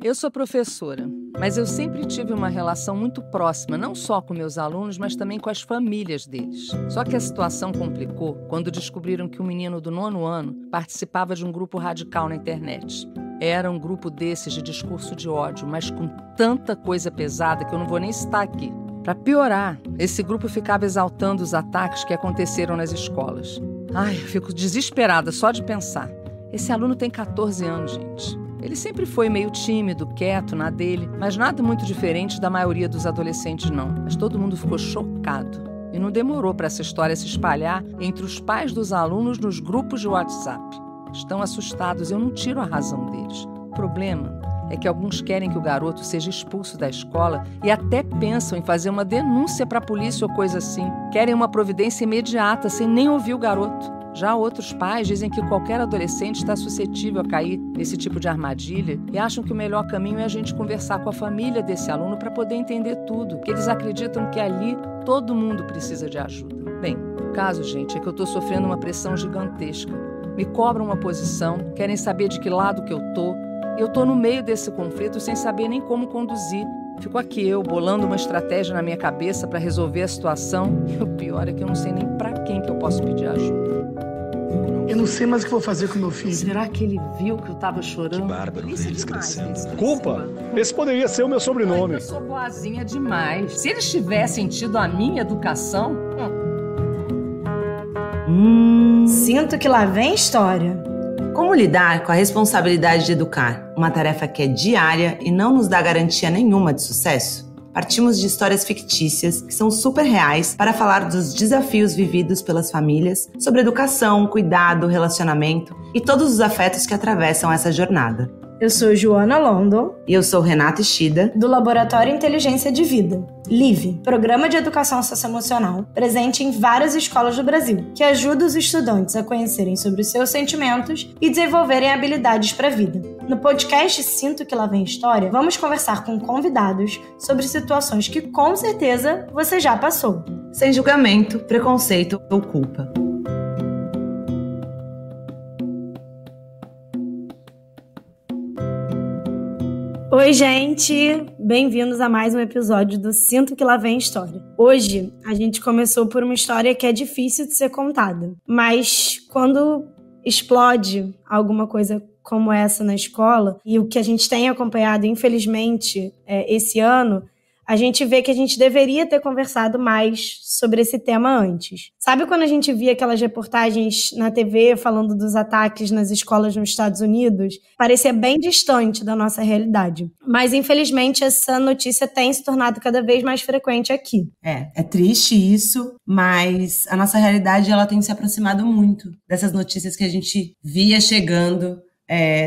Eu sou professora, mas eu sempre tive uma relação muito próxima, não só com meus alunos, mas também com as famílias deles. Só que a situação complicou quando descobriram que um menino do 9º ano participava de um grupo radical na internet. Era um grupo desses de discurso de ódio, mas com tanta coisa pesada que eu não vou nem citar aqui. Para piorar, esse grupo ficava exaltando os ataques que aconteceram nas escolas. Ai, eu fico desesperada só de pensar. Esse aluno tem 14 anos, gente. Ele sempre foi meio tímido, quieto, na dele, mas nada muito diferente da maioria dos adolescentes, não. Mas todo mundo ficou chocado. E não demorou para essa história se espalhar entre os pais dos alunos nos grupos de WhatsApp. Estão assustados, eu não tiro a razão deles. O problema é que alguns querem que o garoto seja expulso da escola e até pensam em fazer uma denúncia para a polícia ou coisa assim. Querem uma providência imediata, sem nem ouvir o garoto. Já outros pais dizem que qualquer adolescente está suscetível a cair nesse tipo de armadilha e acham que o melhor caminho é a gente conversar com a família desse aluno para poder entender tudo, porque eles acreditam que ali todo mundo precisa de ajuda. Bem, o caso, gente, é que eu estou sofrendo uma pressão gigantesca. Me cobram uma posição, querem saber de que lado que eu estou. Eu estou no meio desse conflito sem saber nem como conduzir. Fico aqui eu, bolando uma estratégia na minha cabeça para resolver a situação. E o pior é que eu não sei nem para quem que eu posso pedir ajuda. Eu não sei mais o que vou fazer com meu filho. Será que ele viu que eu tava chorando? Que bárbaro ver eles crescendo. Culpa? Esse poderia ser o meu sobrenome. Eu sou boazinha demais. Se eles tivessem tido a minha educação... Sinto que lá vem história. Como lidar com a responsabilidade de educar? Uma tarefa que é diária e não nos dá garantia nenhuma de sucesso? Partimos de histórias fictícias que são super reais para falar dos desafios vividos pelas famílias sobre educação, cuidado, relacionamento e todos os afetos que atravessam essa jornada. Eu sou Joana London. E eu sou Renata Ishida, do Laboratório Inteligência de Vida, LIVE, Programa de Educação Socioemocional, presente em várias escolas do Brasil, que ajuda os estudantes a conhecerem sobre os seus sentimentos e desenvolverem habilidades para a vida. No podcast Sinto que Lá Vem História, vamos conversar com convidados sobre situações que com certeza você já passou. Sem julgamento, preconceito ou culpa. Oi, gente! Bem-vindos a mais um episódio do Sinto que Lá Vem História. Hoje, a gente começou por uma história que é difícil de ser contada, mas quando explode alguma coisa como essa na escola, e o que a gente tem acompanhado, infelizmente, esse ano, a gente vê que a gente deveria ter conversado mais sobre esse tema antes. Sabe quando a gente via aquelas reportagens na TV falando dos ataques nas escolas nos Estados Unidos? Parecia bem distante da nossa realidade. Mas, infelizmente, essa notícia tem se tornado cada vez mais frequente aqui. É triste isso, mas a nossa realidade ela tem se aproximado muito dessas notícias que a gente via chegando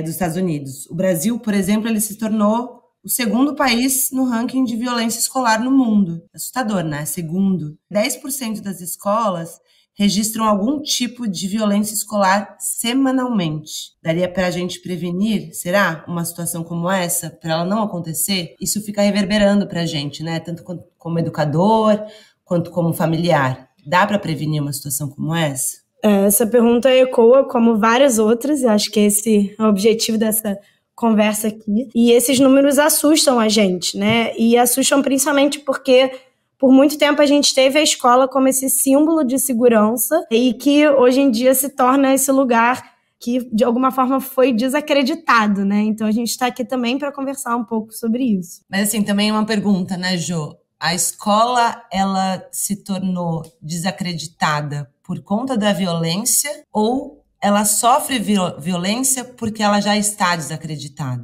dos Estados Unidos. O Brasil, por exemplo, ele se tornou o segundo país no ranking de violência escolar no mundo. Assustador, né? Segundo. 10% das escolas registram algum tipo de violência escolar semanalmente. Daria para a gente prevenir, será, uma situação como essa, para ela não acontecer? Isso fica reverberando para a gente, né? Tanto como educador, quanto como familiar. Dá para prevenir uma situação como essa? Essa pergunta ecoa como várias outras, eu acho que esse é o objetivo dessa conversa aqui, e esses números assustam a gente, né? E assustam principalmente porque por muito tempo a gente teve a escola como esse símbolo de segurança e que hoje em dia se torna esse lugar que de alguma forma foi desacreditado, né? Então a gente está aqui também para conversar um pouco sobre isso. Mas assim, também uma pergunta, né, Jo? A escola, ela se tornou desacreditada por conta da violência ou ela sofre violência porque ela já está desacreditada?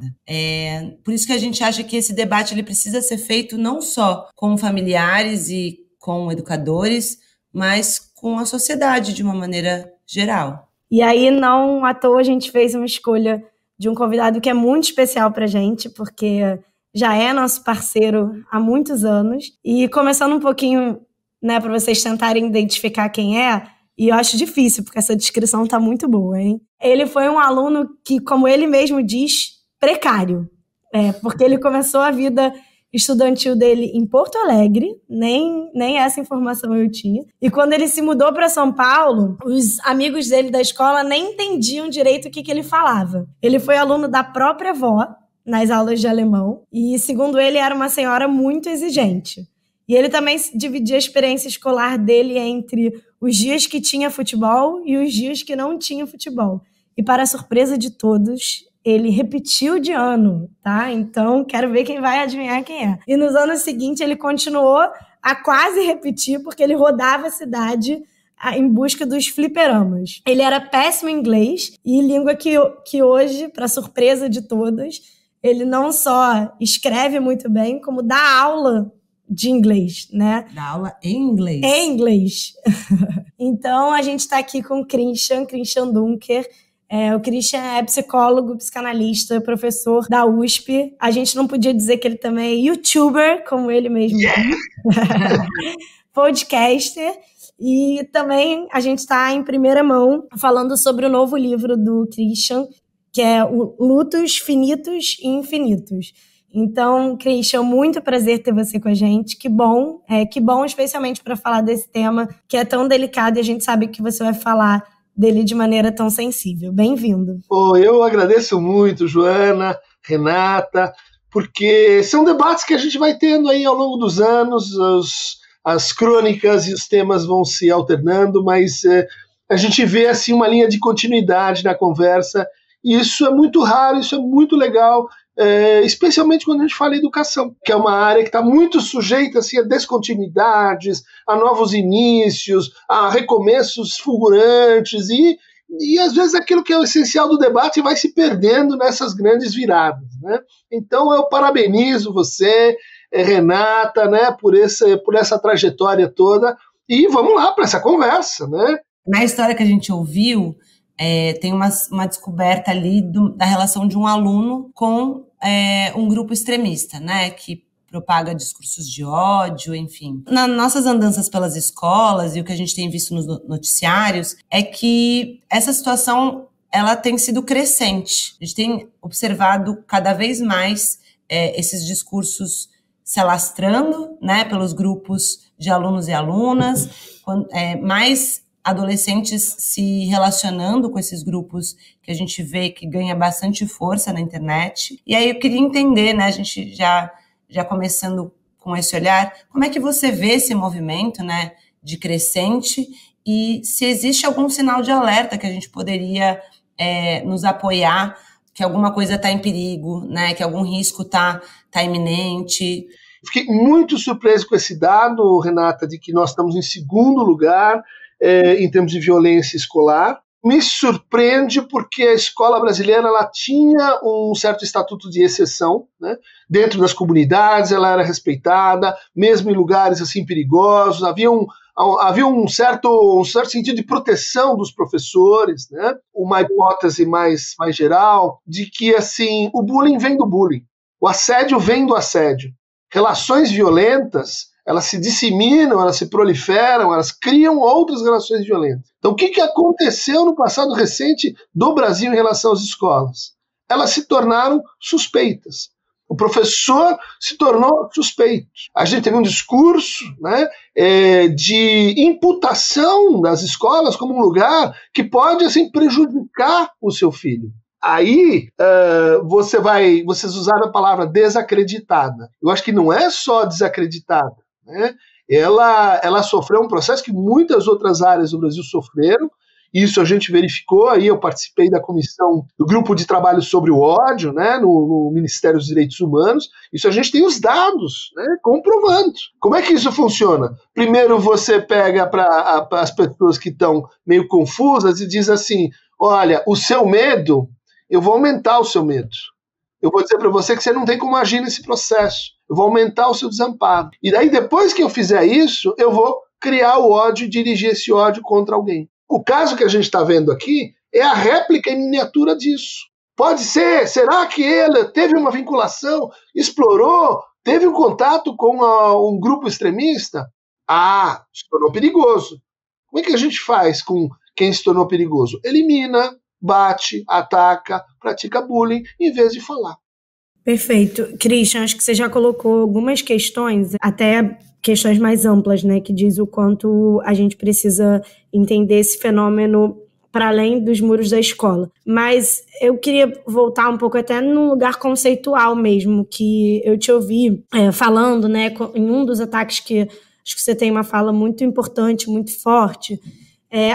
Por isso que a gente acha que esse debate ele precisa ser feito não só com familiares e com educadores, mas com a sociedade de uma maneira geral. E aí, não à toa, a gente fez uma escolha de um convidado que é muito especial pra gente, porque já é nosso parceiro há muitos anos. E começando um pouquinho, né, para vocês tentarem identificar quem é, e eu acho difícil, porque essa descrição tá muito boa, hein? Ele foi um aluno que, como ele mesmo diz, precário. Porque ele começou a vida estudantil dele em Porto Alegre, nem essa informação eu tinha. E quando ele se mudou para São Paulo, os amigos dele da escola nem entendiam direito o que ele falava. Ele foi aluno da própria avó, nas aulas de alemão. E, segundo ele, era uma senhora muito exigente. E ele também dividia a experiência escolar dele entre os dias que tinha futebol e os dias que não tinha futebol. E, para a surpresa de todos, ele repetiu de ano, tá? Então, quero ver quem vai adivinhar quem é. E nos anos seguintes, ele continuou a quase repetir, porque ele rodava a cidade em busca dos fliperamas. Ele era péssimo em inglês e língua que hoje, para surpresa de todos, ele não só escreve muito bem, como dá aula de inglês, né? Dá aula em inglês. Em inglês. Então, a gente está aqui com o Christian Dunker. O Christian é psicólogo, psicanalista, professor da USP. A gente não podia dizer que ele também é youtuber, como ele mesmo diz. Podcaster. E também a gente está em primeira mão falando sobre o novo livro do Christian, que é o Lutos Finitos e Infinitos. Então, Christian, muito prazer ter você com a gente. Que bom especialmente para falar desse tema que é tão delicado e a gente sabe que você vai falar dele de maneira tão sensível. Bem-vindo. Eu agradeço muito, Joana, Renata, porque são debates que a gente vai tendo aí ao longo dos anos, as crônicas e os temas vão se alternando, mas a gente vê assim uma linha de continuidade na conversa, e isso é muito raro, isso é muito legal, especialmente quando a gente fala em educação, que é uma área que está muito sujeita assim, a descontinuidades, a novos inícios, a recomeços fulgurantes, e às vezes aquilo que é o essencial do debate vai se perdendo nessas grandes viradas, né? Então eu parabenizo você, Renata, né, por essa trajetória toda, e vamos lá para essa conversa, né? Na história que a gente ouviu, tem uma descoberta ali da relação de um aluno com um grupo extremista, né, que propaga discursos de ódio, enfim. Nas nossas andanças pelas escolas e o que a gente tem visto nos noticiários é que essa situação ela tem sido crescente. A gente tem observado cada vez mais esses discursos se alastrando, né, pelos grupos de alunos e alunas, mais adolescentes se relacionando com esses grupos que a gente vê que ganha bastante força na internet. E aí eu queria entender, né, a gente já começando com esse olhar, como é que você vê esse movimento, né, de crescente, e se existe algum sinal de alerta que a gente poderia nos apoiar, que alguma coisa está em perigo, né, que algum risco está iminente. Fiquei muito surpreso com esse dado, Renata, de que nós estamos em segundo lugar em termos de violência escolar. Me surpreende porque a escola brasileira ela tinha um certo estatuto de exceção, né? Dentro das comunidades ela era respeitada, mesmo em lugares assim perigosos, havia um certo sentido de proteção dos professores, né? Uma hipótese mais geral de que assim, o bullying vem do bullying, o assédio vem do assédio. Relações violentas, elas se disseminam, elas se proliferam, elas criam outras relações violentas. Então, o que aconteceu no passado recente do Brasil em relação às escolas? Elas se tornaram suspeitas. O professor se tornou suspeito. A gente teve um discurso, né, de imputação das escolas como um lugar que pode assim, prejudicar o seu filho. Aí vocês usaram a palavra desacreditada. Eu acho que não é só desacreditada, né? Ela sofreu um processo que muitas outras áreas do Brasil sofreram. Isso a gente verificou, aí eu participei da comissão do grupo de trabalho sobre o ódio, né, no Ministério dos Direitos Humanos. Isso a gente tem os dados, né, comprovando. Como é que isso funciona? Primeiro você pega para as pessoas que estão meio confusas e diz assim, olha, o seu medo, eu vou aumentar o seu medo. Eu vou dizer para você que você não tem como agir nesse processo. Eu vou aumentar o seu desamparo. E daí, depois que eu fizer isso, eu vou criar o ódio e dirigir esse ódio contra alguém. O caso que a gente está vendo aqui é a réplica em miniatura disso. Pode ser, será que ele teve uma vinculação, explorou, teve um contato com um grupo extremista? Se tornou perigoso. Como é que a gente faz com quem se tornou perigoso? Elimina, bate, ataca, pratica bullying, em vez de falar. Perfeito. Christian, acho que você já colocou algumas questões, até questões mais amplas, né, que diz o quanto a gente precisa entender esse fenômeno para além dos muros da escola. Mas eu queria voltar um pouco até num lugar conceitual mesmo, que eu te ouvi falando, né, em um dos ataques que acho que você tem uma fala muito importante, muito forte.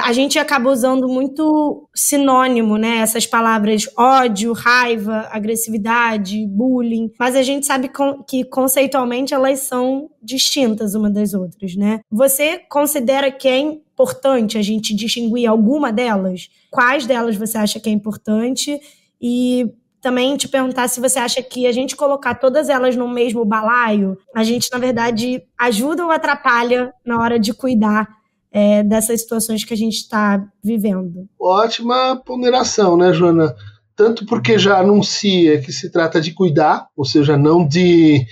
A gente acaba usando muito sinônimo, né? Essas palavras ódio, raiva, agressividade, bullying, mas a gente sabe que conceitualmente elas são distintas uma das outras, né? Você considera que é importante a gente distinguir alguma delas? Quais delas você acha que é importante? E também te perguntar se você acha que a gente colocar todas elas no mesmo balaio, a gente, na verdade, ajuda ou atrapalha na hora de cuidar dessas situações que a gente está vivendo. Ótima ponderação, né, Joana? Tanto porque já anuncia que se trata de cuidar, ou seja, não de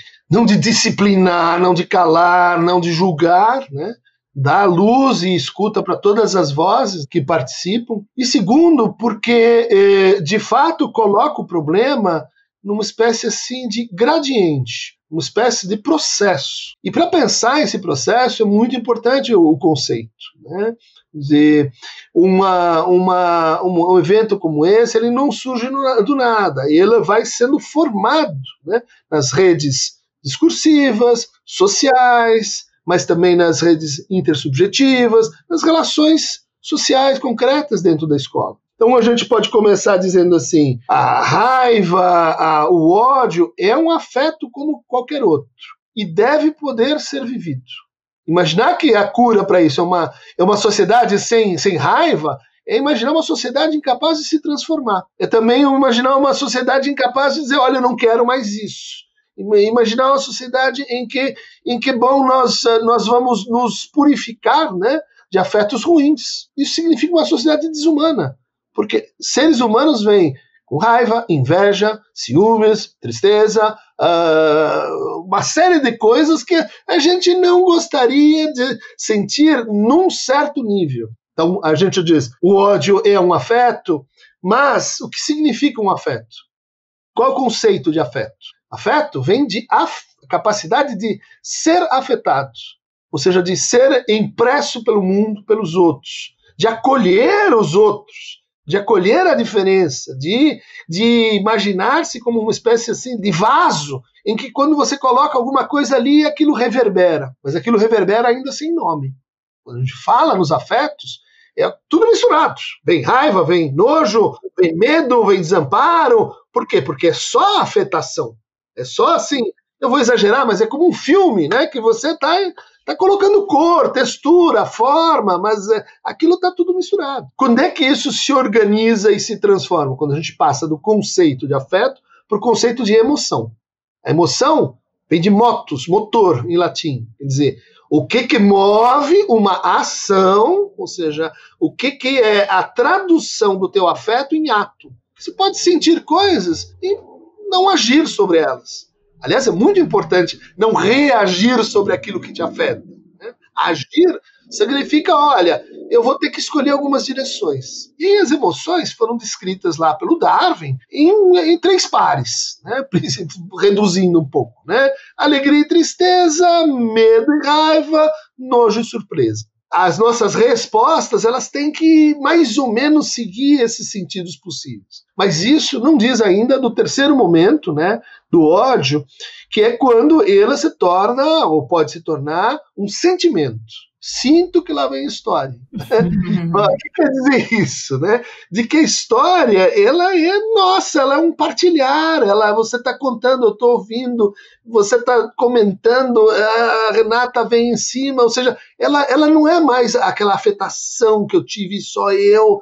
disciplinar, não de calar, não de julgar, né? Dar luz e escuta para todas as vozes que participam. E segundo, porque de fato coloca o problema numa espécie assim de gradiente, uma espécie de processo. E para pensar esse processo é muito importante o conceito, né? Quer dizer, um evento como esse, ele não surge do nada, ele vai sendo formado, né, nas redes discursivas, sociais, mas também nas redes intersubjetivas, nas relações sociais concretas dentro da escola. Então a gente pode começar dizendo assim, a raiva, o ódio é um afeto como qualquer outro e deve poder ser vivido. Imaginar que a cura para isso é uma sociedade sem raiva é imaginar uma sociedade incapaz de se transformar. É também imaginar uma sociedade incapaz de dizer, olha, eu não quero mais isso. Imaginar uma sociedade em que bom, nós vamos nos purificar, né, de afetos ruins. Isso significa uma sociedade desumana. Porque seres humanos vêm com raiva, inveja, ciúmes, tristeza, uma série de coisas que a gente não gostaria de sentir num certo nível. Então a gente diz, o ódio é um afeto, mas o que significa um afeto? Qual é o conceito de afeto? Afeto vem de capacidade de ser afetado, ou seja, de ser impresso pelo mundo, pelos outros, de acolher os outros, de acolher a diferença, de imaginar-se como uma espécie assim de vaso, em que quando você coloca alguma coisa ali, aquilo reverbera, mas aquilo reverbera ainda sem nome. Quando a gente fala nos afetos, é tudo misturado. Vem raiva, vem nojo, vem medo, vem desamparo. Por quê? Porque é só afetação. É só assim, eu vou exagerar, mas é como um filme, né, que você está colocando cor, textura, forma, mas aquilo está tudo misturado. Quando é que isso se organiza e se transforma? Quando a gente passa do conceito de afeto para o conceito de emoção. A emoção vem de motus, motor, em latim. Quer dizer, o que move uma ação, ou seja, o que é a tradução do teu afeto em ato. Você pode sentir coisas e não agir sobre elas. Aliás, é muito importante não reagir sobre aquilo que te afeta, né? Agir significa, olha, eu vou ter que escolher algumas direções. E as emoções foram descritas lá pelo Darwin em 3 pares, né? Reduzindo um pouco, né? Alegria e tristeza, medo e raiva, nojo e surpresa. As nossas respostas, elas têm que mais ou menos seguir esses sentidos possíveis. Mas isso não diz ainda do terceiro momento, né, do ódio, que é quando ele se torna, ou pode se tornar, um sentimento. Sinto que lá vem a história. O que quer dizer isso, né? De que a história, ela é nossa, ela é um partilhar, você está contando, eu estou ouvindo, você está comentando, a Renata vem em cima, ou seja, ela não é mais aquela afetação que eu tive só eu,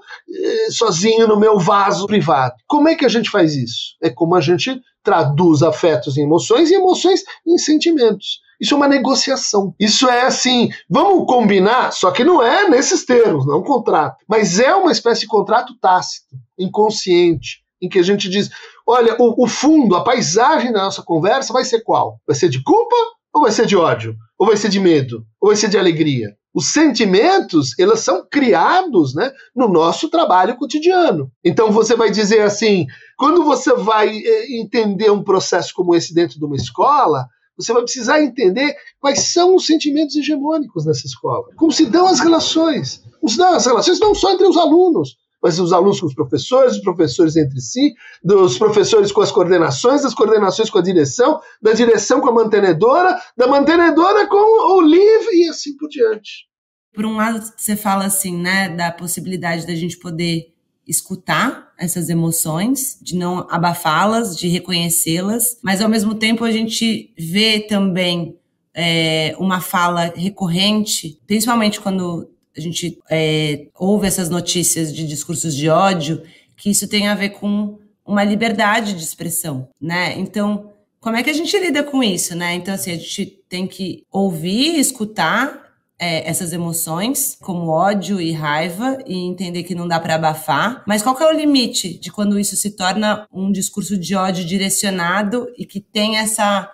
sozinho no meu vaso privado. Como é que a gente faz isso? É como a gente traduz afetos em emoções e emoções em sentimentos. Isso é uma negociação. Isso é assim, vamos combinar, só que não é nesses termos, não é um contrato. Mas é uma espécie de contrato tácito, inconsciente, em que a gente diz, olha, o fundo, a paisagem da nossa conversa vai ser qual? Vai ser de culpa ou vai ser de ódio? Ou vai ser de medo? Ou vai ser de alegria? Os sentimentos, eles são criados, né, no nosso trabalho cotidiano. Então você vai dizer assim, quando você vai entender um processo como esse dentro de uma escola, você vai precisar entender quais são os sentimentos hegemônicos nessa escola. Como se dão as relações. Como se dão as relações não só entre os alunos, mas os alunos com os professores entre si, dos professores com as coordenações, das coordenações com a direção, da direção com a mantenedora, da mantenedora com o LIV e assim por diante. Por um lado, você fala assim, né, da possibilidade da gente poder escutar essas emoções, de não abafá-las, de reconhecê-las, mas ao mesmo tempo a gente vê também uma fala recorrente, principalmente quando a gente ouve essas notícias de discursos de ódio, que isso tem a ver com uma liberdade de expressão, né? Então, como é que a gente lida com isso, né? Então, assim, a gente tem que ouvir, escutar essas emoções, como ódio e raiva, e entender que não dá para abafar. Mas qual que é o limite de quando isso se torna um discurso de ódio direcionado e que tem essa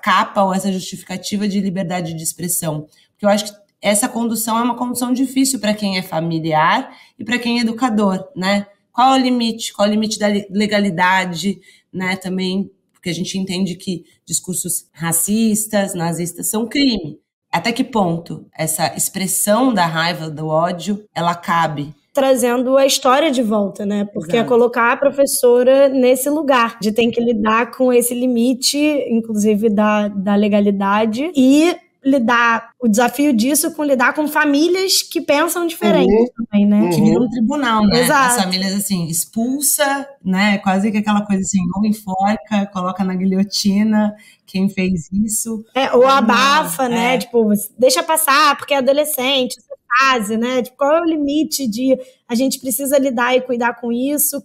capa ou essa justificativa de liberdade de expressão? Porque eu acho que essa condução é uma condução difícil para quem é familiar e para quem é educador, né? Qual é o limite? Qual é o limite da legalidade, né? Também, porque a gente entende que discursos racistas, nazistas são crime. Até que ponto essa expressão da raiva, do ódio, ela cabe? Trazendo a história de volta, né? Porque é colocar a professora nesse lugar, de ter que lidar com esse limite, inclusive da legalidade, e o desafio disso com lidar com famílias que pensam diferente também, né? Que viram um tribunal, né? Exato. As famílias, assim, expulsa, né? Quase que aquela coisa assim, ou enforca, coloca na guilhotina quem fez isso. Ou abafa, né? Tipo, deixa passar, porque é adolescente, essa fase, né? Tipo, qual é o limite de a gente precisa lidar e cuidar com isso,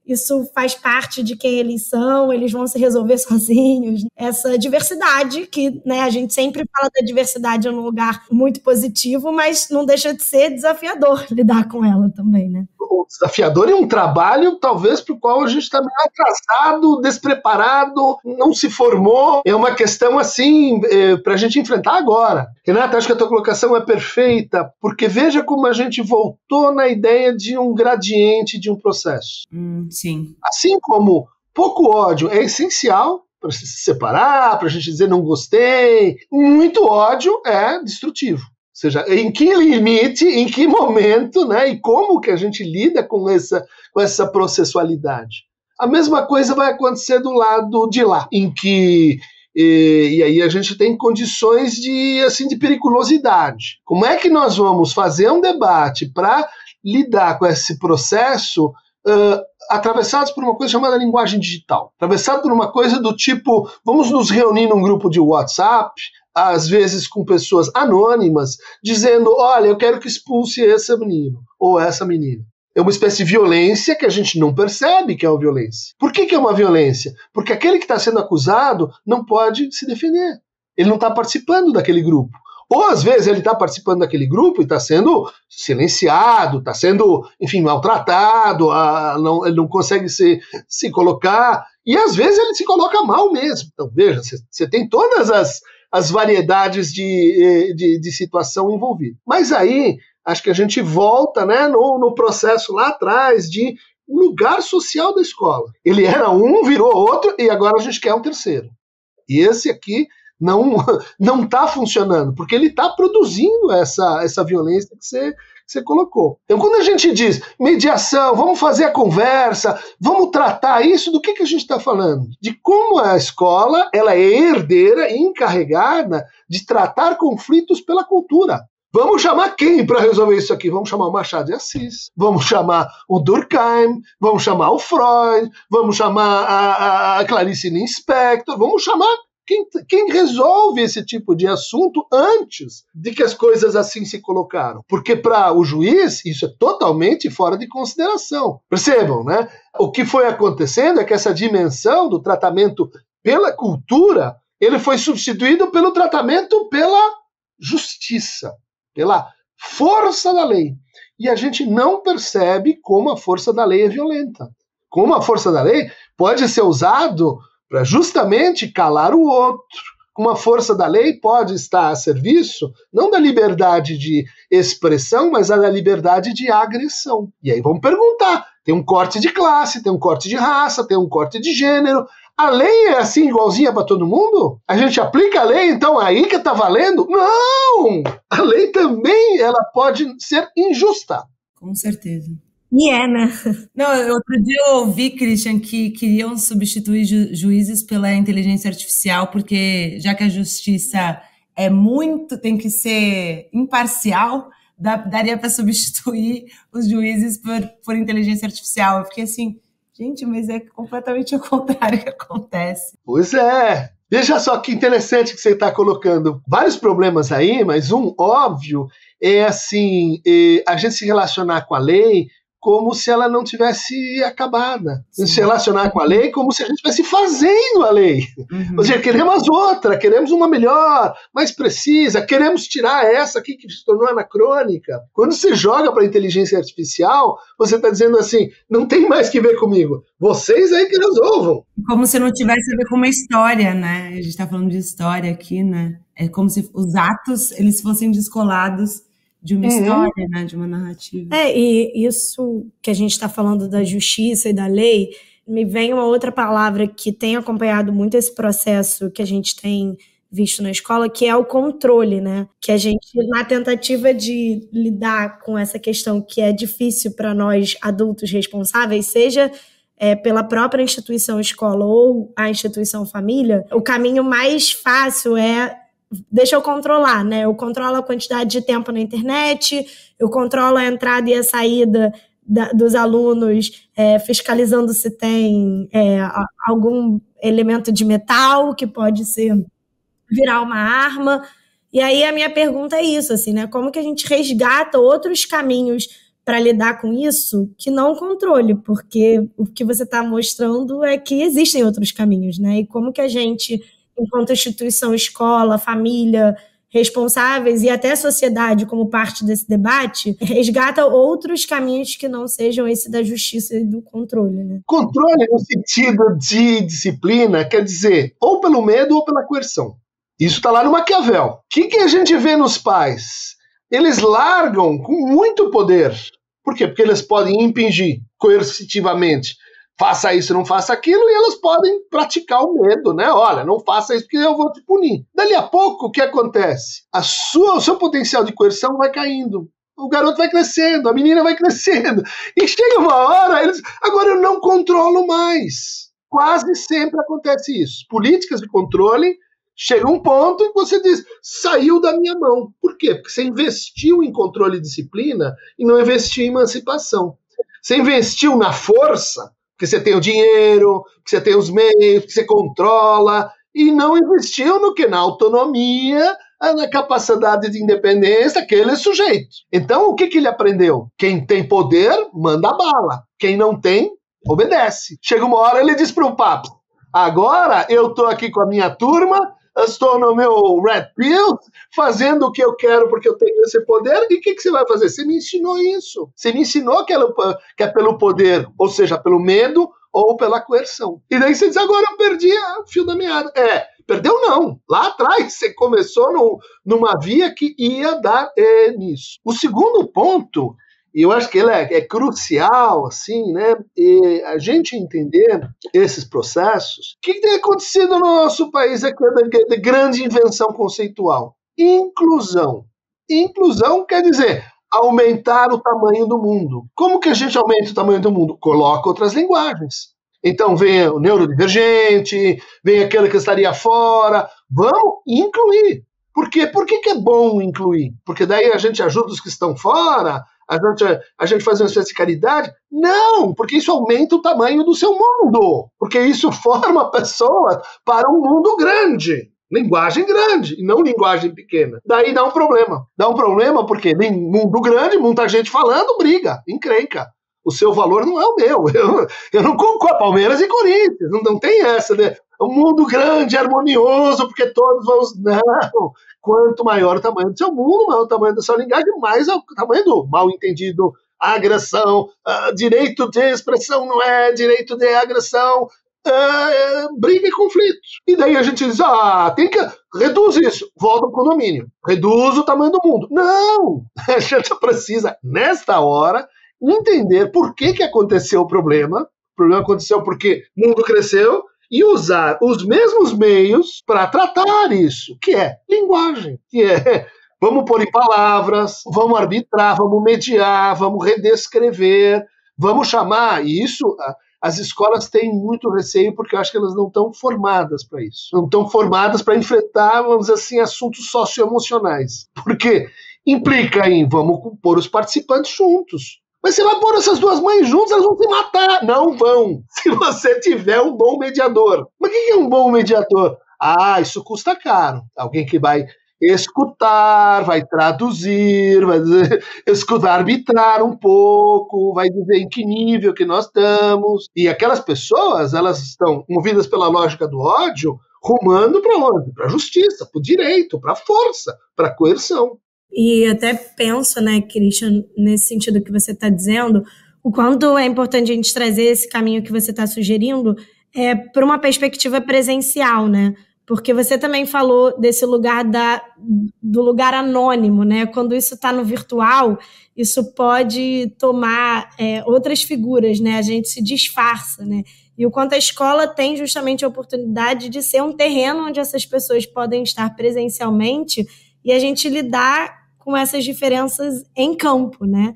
isso faz parte de quem eles são, eles vão se resolver sozinhos. Essa diversidade, que, né, a gente sempre fala da diversidade num lugar muito positivo, mas não deixa de ser desafiador lidar com ela também, né? Desafiador e um trabalho, talvez, para o qual a gente está meio atrasado, despreparado, não se formou. É uma questão, assim, para a gente enfrentar agora. Renata, acho que a tua colocação é perfeita, porque veja como a gente voltou na ideia de um gradiente de um processo. Sim. Assim como pouco ódio é essencial para se separar, para a gente dizer não gostei, muito ódio é destrutivo. Ou seja, em que limite, em que momento, né, e como que a gente lida com essa processualidade. A mesma coisa vai acontecer do lado de lá, em que e aí a gente tem condições de periculosidade. Como é que nós vamos fazer um debate para lidar com esse processo atravessados por uma coisa chamada linguagem digital? Atravessado por uma coisa do tipo, vamos nos reunir num grupo de WhatsApp, às vezes com pessoas anônimas, dizendo, olha, eu quero que expulse esse menino ou essa menina. É uma espécie de violência que a gente não percebe que é uma violência. Por que é uma violência? Porque aquele que está sendo acusado não pode se defender. Ele não está participando daquele grupo. Ou, às vezes, ele está participando daquele grupo e está sendo silenciado, está sendo, enfim, maltratado, ele não consegue se colocar. E, às vezes, ele se coloca mal mesmo. Então, veja, você tem todas as variedades de situação envolvida. Mas aí, acho que a gente volta, né, no processo lá atrás de lugar social da escola. Ele era um, virou outro, e agora a gente quer um terceiro. E esse aqui não está funcionando, porque ele está produzindo essa violência que você colocou. Então, quando a gente diz mediação, vamos fazer a conversa, vamos tratar isso, do que a gente está falando? De como a escola ela é herdeira e encarregada de tratar conflitos pela cultura. Vamos chamar quem para resolver isso aqui? Vamos chamar o Machado de Assis, vamos chamar o Durkheim, vamos chamar o Freud, vamos chamar a Clarice Lispector, vamos chamar quem resolve esse tipo de assunto antes de que as coisas assim se colocaram. Porque para o juiz isso é totalmente fora de consideração. Percebam, né? O que foi acontecendo é que essa dimensão do tratamento pela cultura, ele foi substituído pelo tratamento pela justiça, pela força da lei. E a gente não percebe como a força da lei é violenta. Como a força da lei pode ser usado para justamente calar o outro. Uma força da lei pode estar a serviço não da liberdade de expressão, mas da liberdade de agressão. E aí vamos perguntar, tem um corte de classe, tem um corte de raça, tem um corte de gênero. A lei é assim igualzinha para todo mundo? A gente aplica a lei, então aí que está valendo? Não! A lei também ela pode ser injusta. Com certeza. E né? Não, outro dia eu ouvi, Christian, que queriam substituir juízes pela inteligência artificial, porque já que a justiça tem que ser imparcial, daria para substituir os juízes por inteligência artificial. Eu fiquei assim, gente, mas é completamente ao contrário que acontece. Pois é. Veja só que interessante que você está colocando. Vários problemas aí, mas um óbvio é assim, a gente se relacionar com a lei como se ela não tivesse acabada. Sim. Se relacionar com a lei como se a gente estivesse fazendo a lei. Uhum. Ou seja, queremos outra, queremos uma melhor, mais precisa, queremos tirar essa aqui que se tornou anacrônica. Quando você joga para a inteligência artificial, você está dizendo assim, não tem mais que ver comigo, vocês aí que resolvam. Como se não tivesse a ver com uma história, né? A gente está falando de história aqui, né? É como se os atos eles fossem descolados de uma história, né, de uma narrativa. E isso que a gente está falando da justiça e da lei, me vem uma outra palavra que tem acompanhado muito esse processo que a gente tem visto na escola, que é o controle, né? Que a gente, na tentativa de lidar com essa questão que é difícil para nós adultos responsáveis, seja pela própria instituição escola ou a instituição família, o caminho mais fácil deixa eu controlar, né? Eu controlo a quantidade de tempo na internet, eu controlo a entrada e a saída dos alunos, fiscalizando se tem algum elemento de metal que pode virar uma arma. E aí a minha pergunta é isso, assim, né? Como que a gente resgata outros caminhos para lidar com isso que não controle? Porque o que você está mostrando é que existem outros caminhos, né? E como que a gente, enquanto instituição, escola, família, responsáveis e até a sociedade como parte desse debate, resgata outros caminhos que não sejam esse da justiça e do controle, né? Controle no sentido de disciplina quer dizer ou pelo medo ou pela coerção. Isso está lá no Maquiavel. O que a gente vê nos pais? Eles largam com muito poder. Por quê? Porque eles podem impingir coercitivamente. Faça isso, não faça aquilo, e elas podem praticar o medo, né? Olha, não faça isso porque eu vou te punir. Dali a pouco, o que acontece? O seu potencial de coerção vai caindo. O garoto vai crescendo, a menina vai crescendo. E chega uma hora, agora eu não controlo mais. Quase sempre acontece isso. Políticas de controle, chega um ponto em que você diz, saiu da minha mão. Por quê? Porque você investiu em controle e disciplina e não investiu em emancipação. Você investiu na força, porque você tem o dinheiro, porque você tem os meios, porque você controla, e não investiu no que? Na autonomia, na capacidade de independência daquele sujeito. Então, o que ele aprendeu? Quem tem poder, manda bala. Quem não tem, obedece. Chega uma hora, ele diz para o papo, agora eu estou aqui com a minha turma, eu estou no meu Red Pill, fazendo o que eu quero porque eu tenho esse poder, e o que você vai fazer? Você me ensinou isso. Você me ensinou que é pelo poder, ou seja, pelo medo ou pela coerção. E daí você diz, agora eu perdi o fio da meada. Perdeu não. Lá atrás você começou numa via que ia dar nisso. O segundo ponto, e eu acho que ele é crucial, assim, né? E a gente entender esses processos. O que tem acontecido no nosso país aqui da grande invenção conceitual? Inclusão. Inclusão quer dizer aumentar o tamanho do mundo. Como que a gente aumenta o tamanho do mundo? Coloca outras linguagens. Então vem o neurodivergente, vem aquele que estaria fora. Vamos incluir. Por quê? Por que é bom incluir? Porque daí a gente ajuda os que estão fora, a gente faz uma espécie de caridade? Não, porque isso aumenta o tamanho do seu mundo. Porque isso forma pessoas para um mundo grande. Linguagem grande, e não linguagem pequena. Daí dá um problema. Dá um problema porque em mundo grande, muita gente falando, briga, encrenca. O seu valor não é o meu. Eu não concordo. Palmeiras e Corinthians, não tem essa, né? Um mundo grande, harmonioso, porque todos vamos... Não. Quanto maior o tamanho do seu mundo, maior o tamanho da sua linguagem, mais é o tamanho do mal-entendido, agressão, direito de expressão não é direito de agressão, briga e conflito. E daí a gente diz, tem que reduz isso, volta ao condomínio, reduz o tamanho do mundo. Não! A gente precisa, nesta hora, entender por que aconteceu o problema. O problema aconteceu porque o mundo cresceu, e usar os mesmos meios para tratar isso, que é linguagem, que é Vamos pôr em palavras, vamos arbitrar, vamos mediar, vamos redescrever, vamos chamar. E isso, as escolas têm muito receio, porque eu acho que elas não estão formadas para isso. Não estão formadas para enfrentar, vamos dizer assim, assuntos socioemocionais. Porque implica em vamos pôr os participantes juntos. Mas você vai pôr essas duas mães juntas, elas vão se matar. Não vão, se você tiver um bom mediador. Mas o que é um bom mediador? Isso custa caro. Alguém que vai escutar, vai traduzir, vai arbitrar um pouco, vai dizer em que nível que nós estamos. E aquelas pessoas, elas estão movidas pela lógica do ódio, rumando para onde? Para a justiça, para o direito, para a força, para a coerção. E até penso, né, Christian, nesse sentido que você está dizendo, o quanto é importante a gente trazer esse caminho que você está sugerindo para uma perspectiva presencial, né? Porque você também falou desse lugar do lugar anônimo, né? Quando isso está no virtual, isso pode tomar outras figuras, né? A gente se disfarça, né? E o quanto a escola tem justamente a oportunidade de ser um terreno onde essas pessoas podem estar presencialmente e a gente lidar com essas diferenças em campo, né?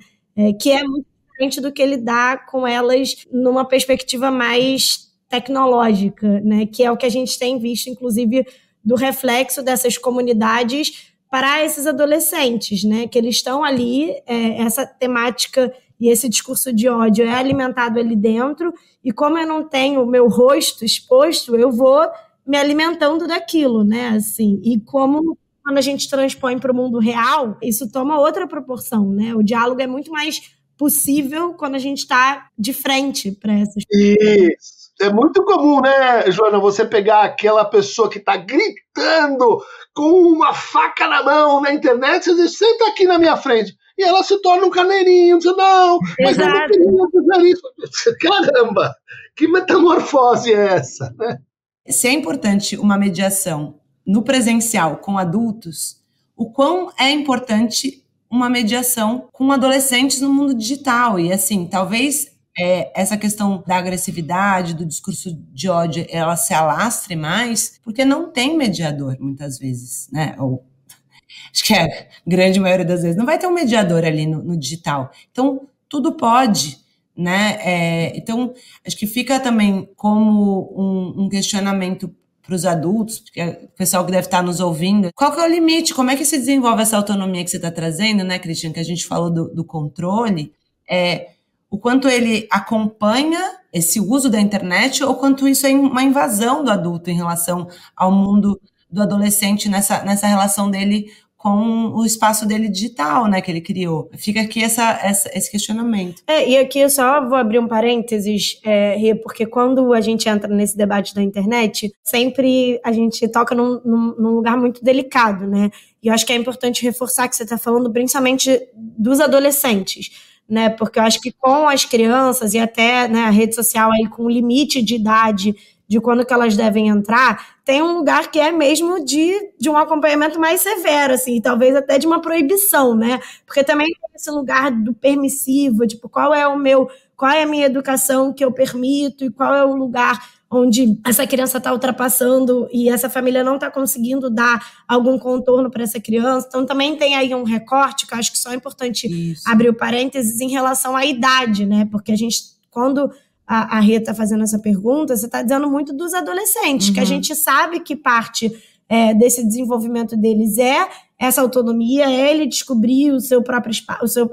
Que é muito diferente do que lidar com elas numa perspectiva mais tecnológica, né? Que é o que a gente tem visto, inclusive, do reflexo dessas comunidades para esses adolescentes, né? Que eles estão ali, essa temática e esse discurso de ódio é alimentado ali dentro, e como eu não tenho o meu rosto exposto, eu vou me alimentando daquilo, né? Assim, e como quando a gente transpõe para o mundo real, isso toma outra proporção, né? O diálogo é muito mais possível quando a gente está de frente para essas coisas. Isso. É muito comum, né, Joana, você pegar aquela pessoa que está gritando com uma faca na mão na internet e diz, senta aqui na minha frente. E ela se torna um carneirinho, diz, não, mas eu não queria dizer isso. Caramba, que metamorfose é essa, né? Se é importante uma mediação no presencial com adultos, o quão é importante uma mediação com adolescentes no mundo digital. E assim, talvez essa questão da agressividade, do discurso de ódio, ela se alastre mais, porque não tem mediador, muitas vezes, né? Ou, acho que a grande maioria das vezes não vai ter um mediador ali no digital. Então, tudo pode, né? Então, acho que fica também como um questionamento para os adultos, porque o pessoal que deve estar nos ouvindo, qual que é o limite? Como é que se desenvolve essa autonomia que você está trazendo, né, Christian, que a gente falou do controle, o quanto ele acompanha esse uso da internet ou quanto isso é uma invasão do adulto em relação ao mundo do adolescente nessa relação dele com o espaço dele digital, né, que ele criou. Fica aqui esse questionamento. E aqui eu só vou abrir um parênteses, Rê, porque quando a gente entra nesse debate da internet, sempre a gente toca num lugar muito delicado, né? E eu acho que é importante reforçar que você está falando principalmente dos adolescentes, né? Porque eu acho que com as crianças e até, né, a rede social aí com o limite de idade de quando que elas devem entrar, tem um lugar que é mesmo de um acompanhamento mais severo, assim, talvez até de uma proibição, né? Porque também tem esse lugar do permissivo, tipo, qual é a minha educação que eu permito e qual é o lugar onde essa criança está ultrapassando e essa família não está conseguindo dar algum contorno para essa criança. Então também tem aí um recorte que eu acho que só é importante abrir o parênteses em relação à idade, né? Porque a gente, quando a Rê está fazendo essa pergunta, você está dizendo muito dos adolescentes, que a gente sabe que parte desse desenvolvimento deles é essa autonomia, é ele descobrir o seu próprio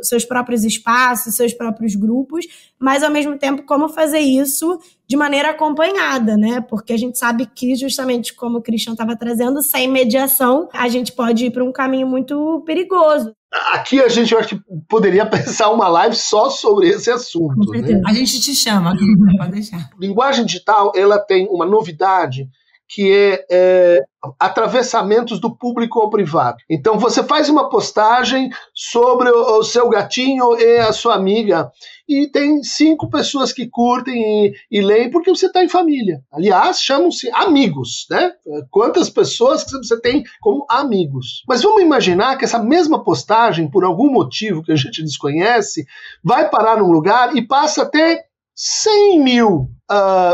seus próprios espaços, seus próprios grupos, mas ao mesmo tempo como fazer isso de maneira acompanhada, né? Porque a gente sabe que, justamente como o Christian estava trazendo, sem mediação, a gente pode ir para um caminho muito perigoso. Aqui a gente, eu acho que poderia pensar uma live só sobre esse assunto, né? A gente te chama, pode deixar. Linguagem digital, ela tem uma novidade que é atravessamentos do público ao privado. Então você faz uma postagem sobre o seu gatinho e a sua amiga e tem 5 pessoas que curtem e leem porque você está em família. Aliás, chamam-se amigos, né? Quantas pessoas que você tem como amigos. Mas vamos imaginar que essa mesma postagem, por algum motivo que a gente desconhece, vai parar num lugar e passa a ter 100 mil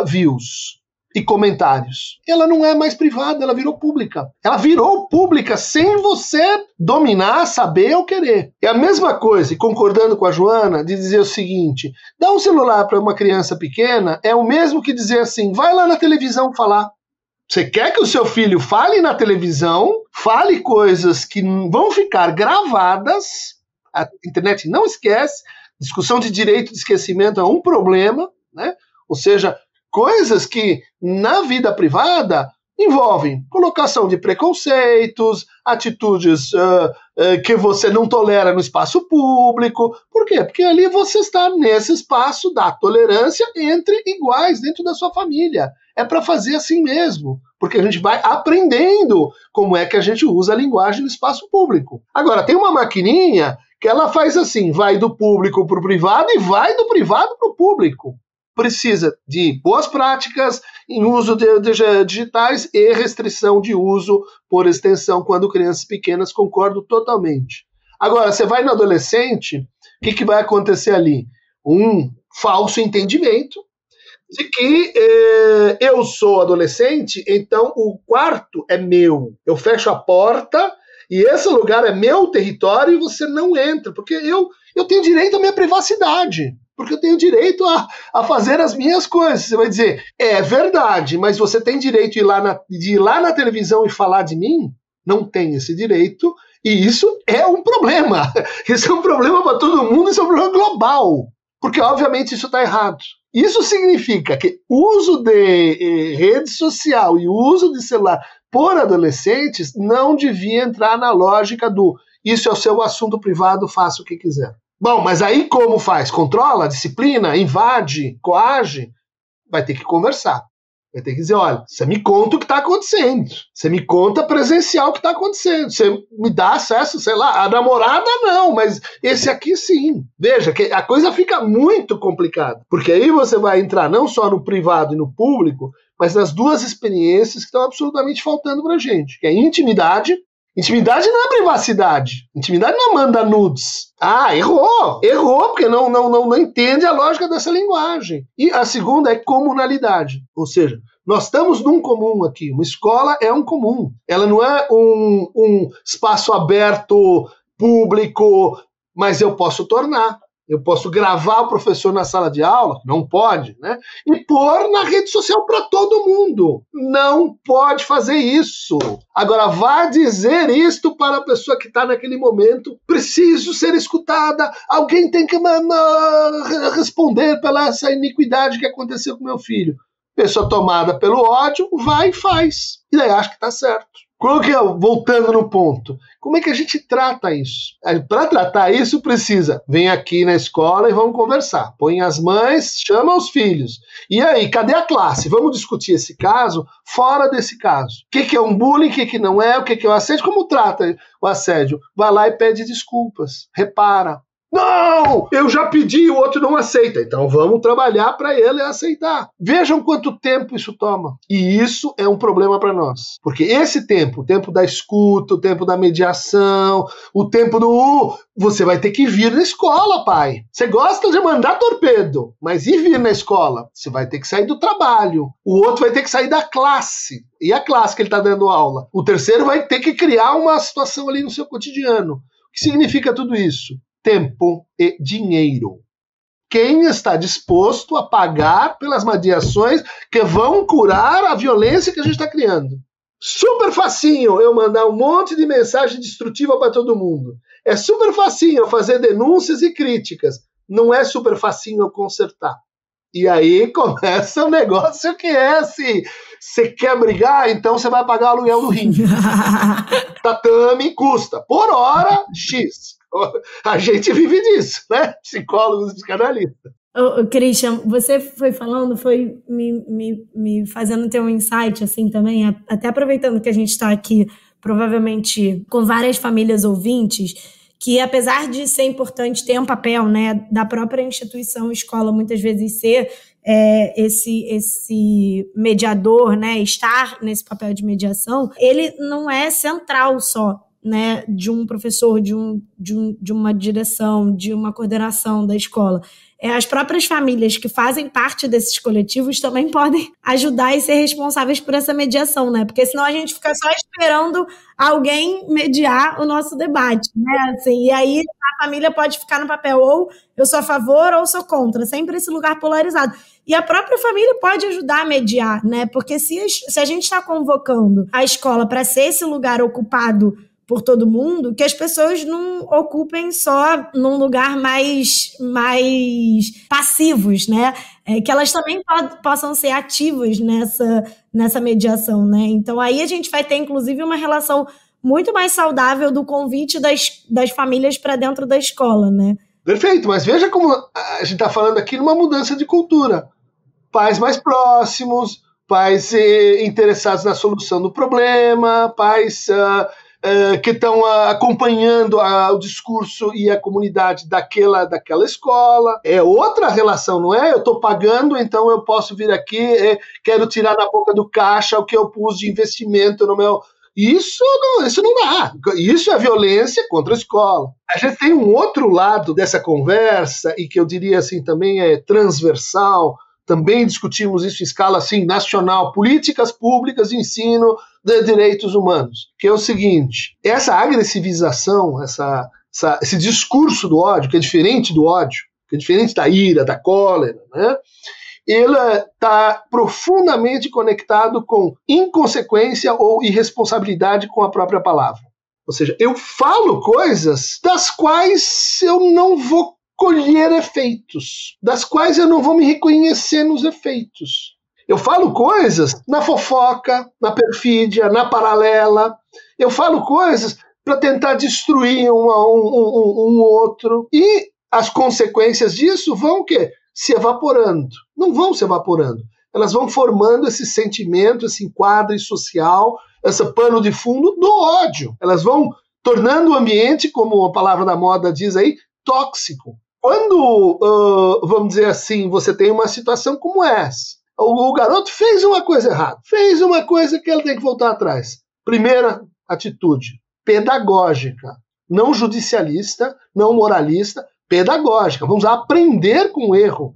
views. e comentários. Ela não é mais privada, ela virou pública. Ela virou pública sem você dominar, saber ou querer. É a mesma coisa, e concordando com a Joana, de dizer o seguinte, dar um celular para uma criança pequena é o mesmo que dizer assim, vai lá na televisão falar. Você quer que o seu filho fale na televisão, fale coisas que vão ficar gravadas, a internet não esquece, discussão de direito de esquecimento é um problema, né? Ou seja, coisas que na vida privada envolvem colocação de preconceitos, atitudes que você não tolera no espaço público. Por quê? Porque ali você está nesse espaço da tolerância entre iguais, dentro da sua família. É para fazer assim mesmo, porque a gente vai aprendendo como é que a gente usa a linguagem no espaço público. Agora, tem uma maquininha que ela faz assim, vai do público para o privado e vai do privado para o público. Precisa de boas práticas em uso de digitais e restrição de uso por extensão quando crianças pequenas, concordo totalmente. Agora, você vai no adolescente, o que vai acontecer ali? Um falso entendimento de que eu sou adolescente, então o quarto é meu. Eu fecho a porta e esse lugar é meu território e você não entra, porque eu tenho direito à minha privacidade. Porque eu tenho direito a fazer as minhas coisas. Você vai dizer, é verdade, mas você tem direito de ir lá na televisão e falar de mim? Não tem esse direito, e isso é um problema. Isso é um problema para todo mundo, isso é um problema global. Porque, obviamente, isso está errado. Isso significa que o uso de rede social e o uso de celular por adolescentes não devia entrar na lógica do isso é o seu assunto privado, faça o que quiser. Bom, mas aí como faz? Controla, disciplina, invade, coage? Vai ter que conversar. Vai ter que dizer, olha, você me conta o que está acontecendo. Você me conta presencial o que está acontecendo. Você me dá acesso, sei lá, a namorada não, mas esse aqui sim. Veja, que a coisa fica muito complicada. Porque aí você vai entrar não só no privado e no público, mas nas duas experiências que estão absolutamente faltando pra gente. Que é intimidade. Intimidade não é privacidade. Intimidade não manda nudes. Ah, errou, porque não entende a lógica dessa linguagem. E a segunda é comunalidade. Ou seja, nós estamos num comum aqui. Uma escola é um comum. Ela não é um espaço aberto, público, mas eu posso tornar. Eu posso gravar o professor na sala de aula, não pode, né? E pôr na rede social para todo mundo. Não pode fazer isso. Agora, vá dizer isto para a pessoa que está naquele momento. Preciso ser escutada. Alguém tem que responder pela essa iniquidade que aconteceu com meu filho. Pessoa tomada pelo ódio, vai e faz. E daí acho que está certo. Voltando no ponto, como é que a gente trata isso? Para tratar isso precisa, vem aqui na escola e vamos conversar, põe as mães, chama os filhos, e aí, cadê a classe? Vamos discutir esse caso fora desse caso. O que é um bullying, o que não é, o que é o assédio, como trata o assédio? Vai lá e pede desculpas, repara. Não, eu já pedi, o outro não aceita. Então vamos trabalhar para ele aceitar. Vejam quanto tempo isso toma. E isso é um problema para nós. Porque esse tempo, o tempo da escuta, o tempo da mediação, o tempo do... Você vai ter que vir na escola, pai. Você gosta de mandar torpedo, mas e vir na escola? Você vai ter que sair do trabalho. O outro vai ter que sair da classe. E a classe que ele está dando aula? O terceiro vai ter que criar uma situação ali no seu cotidiano. O que significa tudo isso? Tempo e dinheiro. Quem está disposto a pagar pelas mediações que vão curar a violência que a gente está criando? Super facinho eu mandar um monte de mensagem destrutiva para todo mundo. É super facinho eu fazer denúncias e críticas. Não é super facinho eu consertar. E aí começa um negócio que é assim, você quer brigar, então você vai pagar o aluguel do ringue. Tatame custa, por hora, X. A gente vive disso, né? Psicólogos e psicanalistas. Christian, você foi falando, foi me fazendo ter um insight assim também, até aproveitando que a gente está aqui provavelmente com várias famílias ouvintes, que apesar de ser importante ter um papel, né, da própria instituição escola muitas vezes ser esse mediador, né, estar nesse papel de mediação, ele não é central só, né, de um professor, de uma direção, de uma coordenação da escola. as próprias famílias que fazem parte desses coletivos também podem ajudar e ser responsáveis por essa mediação, né? Porque senão a gente fica só esperando alguém mediar o nosso debate, né? Assim, e aí a família pode ficar no papel ou eu sou a favor ou sou contra, sempre esse lugar polarizado. E a própria família pode ajudar a mediar, né? Porque se a gente está convocando a escola para ser esse lugar ocupado por todo mundo, que as pessoas não ocupem só num lugar mais passivos, né? Que elas também possam ser ativas nessa mediação, né? Então aí a gente vai ter, inclusive, uma relação muito mais saudável do convite das famílias para dentro da escola, né? Perfeito, mas veja como a gente está falando aqui numa mudança de cultura. Pais mais próximos, pais interessados na solução do problema, pais que estão acompanhando o discurso e a comunidade daquela escola. É outra relação, não é? Eu estou pagando, então eu posso vir aqui, quero tirar da boca do caixa o que eu pus de investimento no meu... Isso não dá. Isso é violência contra a escola. A gente tem um outro lado dessa conversa, e que eu diria assim também é transversal. Também discutimos isso em escala assim, nacional, políticas públicas de ensino de direitos humanos, que é o seguinte: essa agressivização, esse discurso do ódio, que é diferente do ódio, que é diferente da ira, da cólera, né? Ele está profundamente conectado com inconsequência ou irresponsabilidade com a própria palavra. Ou seja, eu falo coisas das quais eu não vou colher efeitos, das quais eu não vou me reconhecer nos efeitos. Eu falo coisas na fofoca, na perfídia, na paralela. Eu falo coisas para tentar destruir um outro. E as consequências disso vão o quê? Se evaporando. Não vão se evaporando. Elas vão formando esse sentimento, esse enquadre social, esse pano de fundo do ódio. Elas vão tornando o ambiente, como a palavra da moda diz aí, tóxico. Quando, vamos dizer assim, você tem uma situação como essa, o garoto fez uma coisa errada, fez uma coisa que ele tem que voltar atrás. Primeira atitude, pedagógica, não judicialista, não moralista, pedagógica. Vamos aprender com o erro.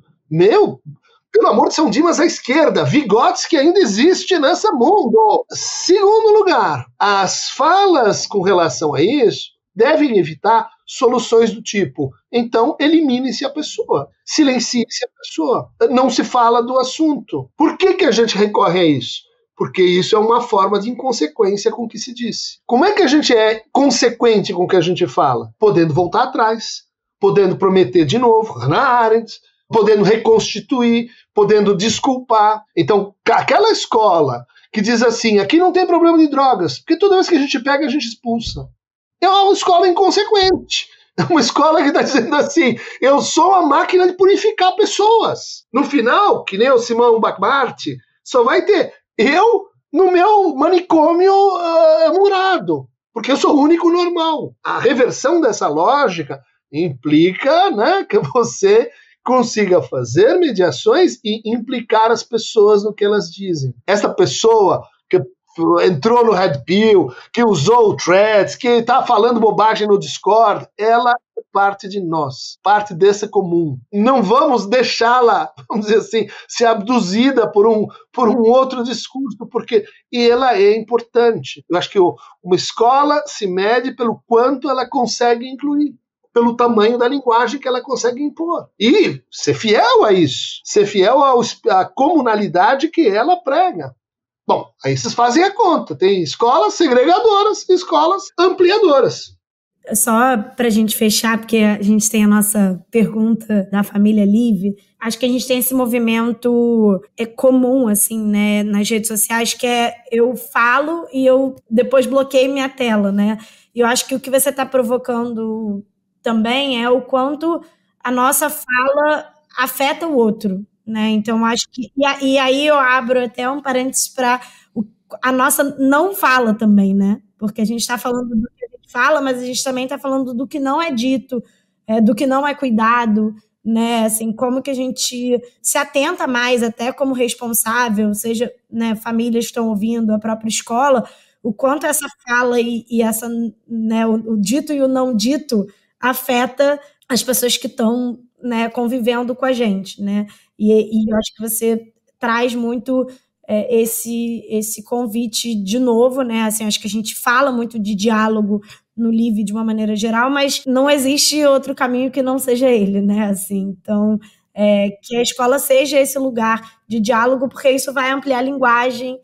Pelo amor de São Dimas à esquerda, Vygotsky ainda existe nesse mundo. Segundo lugar, as falas com relação a isso devem evitar soluções do tipo, então elimine-se a pessoa, silencie-se a pessoa, não se fala do assunto. Por que a gente recorre a isso? Porque isso é uma forma de inconsequência com o que se disse. Como é que a gente é consequente com o que a gente fala? Podendo voltar atrás, podendo prometer de novo, Hannah Arendt, podendo reconstituir, podendo desculpar. Então, aquela escola que diz assim, aqui não tem problema de drogas, porque toda vez que a gente pega, a gente expulsa. É uma escola inconsequente. É uma escola que está dizendo assim, eu sou uma máquina de purificar pessoas. No final, que nem o Simão Bacmart, só vai ter eu no meu manicômio murado, porque eu sou o único normal. A reversão dessa lógica implica, né, que você consiga fazer mediações e implicar as pessoas no que elas dizem. Essa pessoa que entrou no Red Pill, que usou o Threads, que está falando bobagem no Discord, ela é parte de nós, parte desse comum. Não vamos deixá-la, vamos dizer assim, ser abduzida por um outro discurso, porque ela é importante. Eu acho que uma escola se mede pelo quanto ela consegue incluir, pelo tamanho da linguagem que ela consegue impor. E ser fiel a isso, ser fiel à comunalidade que ela prega. Bom, aí vocês fazem a conta. Tem escolas segregadoras e escolas ampliadoras. Só para a gente fechar, porque a gente tem a nossa pergunta da família Liv, acho que a gente tem esse movimento comum, assim, né, nas redes sociais, que é eu falo e eu depois bloqueio minha tela, né? E eu acho que o que você está provocando também é o quanto a nossa fala afeta o outro, né? Então, acho que... E aí eu abro até um parênteses para a nossa não fala também, né? Porque a gente está falando do que a gente fala, mas a gente também está falando do que não é dito, do que não é cuidado, né? Assim, como que a gente se atenta mais, até como responsável, seja, né, famílias que estão ouvindo, a própria escola, o quanto essa fala e essa, né, o dito e o não dito afeta as pessoas que estão né, convivendo com a gente, né? E eu acho que você traz muito esse convite de novo, né? Assim, acho que a gente fala muito de diálogo no livro de uma maneira geral, mas não existe outro caminho que não seja ele, né? Assim, então, que a escola seja esse lugar de diálogo, porque isso vai ampliar a linguagem,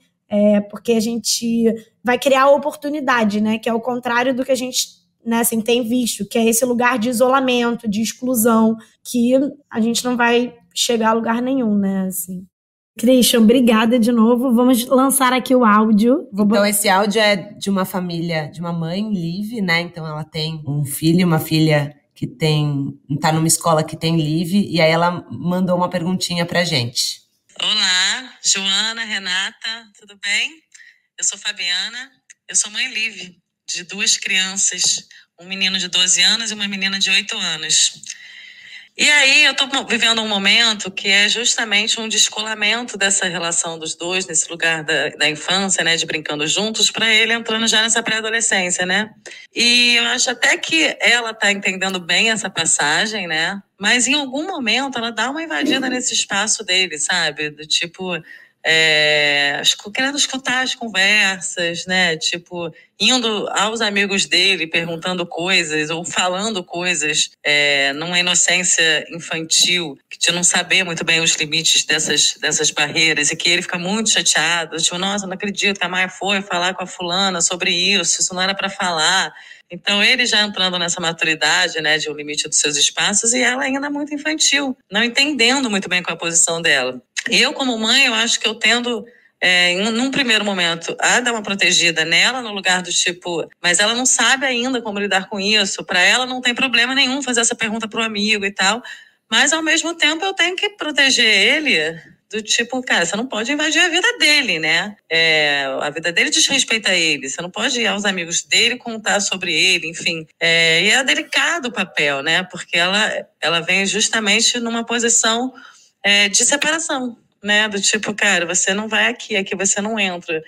porque a gente vai criar oportunidade, né? Que é o contrário do que a gente, né, assim, tem visto, que é esse lugar de isolamento, de exclusão, que a gente não vai chegar a lugar nenhum, né? Assim. Christian, obrigada de novo. Vamos lançar aqui o áudio. Então, esse áudio é de uma família, de uma mãe, Liv, né? Então, ela tem um filho e uma filha que tá numa escola que tem Liv, e aí ela mandou uma perguntinha pra gente. Olá, Joana, Renata, tudo bem? Eu sou Fabiana, eu sou mãe Liv, de 2 crianças, um menino de 12 anos e uma menina de 8 anos. E aí eu estou vivendo um momento que é justamente um descolamento dessa relação dos dois, nesse lugar da infância, né, de brincando juntos, para ele entrando já nessa pré-adolescência, né? E eu acho até que ela está entendendo bem essa passagem, né? Mas em algum momento ela dá uma invadida nesse espaço dele, sabe? Do tipo, querendo escutar as conversas, né? Tipo, indo aos amigos dele, perguntando coisas ou falando coisas numa inocência infantil, de não saber muito bem os limites dessas barreiras, e que ele fica muito chateado, tipo, nossa, não acredito que a Maia foi falar com a fulana sobre isso não era para falar. Então, ele já entrando nessa maturidade, né, de um limite dos seus espaços, e ela ainda muito infantil, não entendendo muito bem qual a posição dela. Eu, como mãe, eu acho que eu tendo, num primeiro momento, a dar uma protegida nela, no lugar do tipo, mas ela não sabe ainda como lidar com isso. Para ela não tem problema nenhum fazer essa pergunta pro amigo e tal, mas ao mesmo tempo eu tenho que proteger ele do tipo, cara, você não pode invadir a vida dele, né? A vida dele diz respeito a ele, você não pode ir aos amigos dele contar sobre ele, enfim. E é delicado o papel, né? Porque ela vem justamente numa posição de separação, né? Do tipo, cara, você não vai aqui você não entra.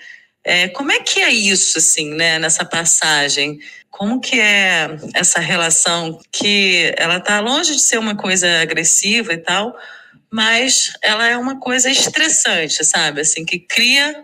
Como é que é isso, assim, né? Nessa passagem? Como que é essa relação que ela tá longe de ser uma coisa agressiva e tal, mas ela é uma coisa estressante, sabe? Assim, que cria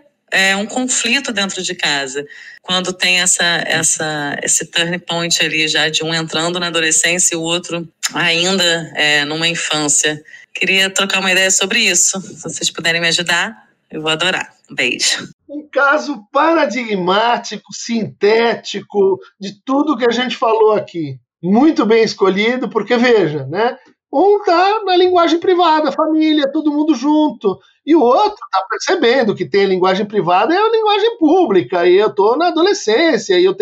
um conflito dentro de casa. Quando tem esse turning point ali já de um entrando na adolescência e o outro ainda numa infância. Queria trocar uma ideia sobre isso. Se vocês puderem me ajudar, eu vou adorar. Um beijo. Um caso paradigmático, sintético, de tudo que a gente falou aqui. Muito bem escolhido, porque, veja, né? Um está na linguagem privada, família, todo mundo junto. E o outro está percebendo que tem a linguagem privada e a linguagem pública. E eu estou na adolescência, e eu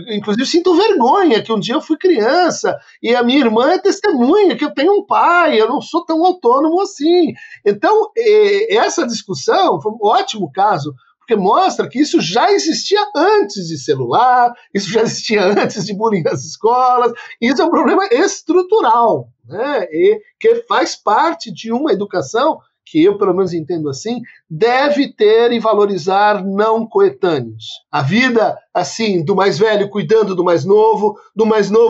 inclusive sinto vergonha que um dia eu fui criança, e a minha irmã é testemunha que eu tenho um pai, eu não sou tão autônomo assim. Então, essa discussão foi um ótimo caso, porque mostra que isso já existia antes de celular, isso já existia antes de bullying nas escolas, e isso é um problema estrutural, né? E que faz parte de uma educação que eu, pelo menos, entendo assim, deve ter e valorizar não coetâneos. A vida, assim, do mais velho cuidando do mais novo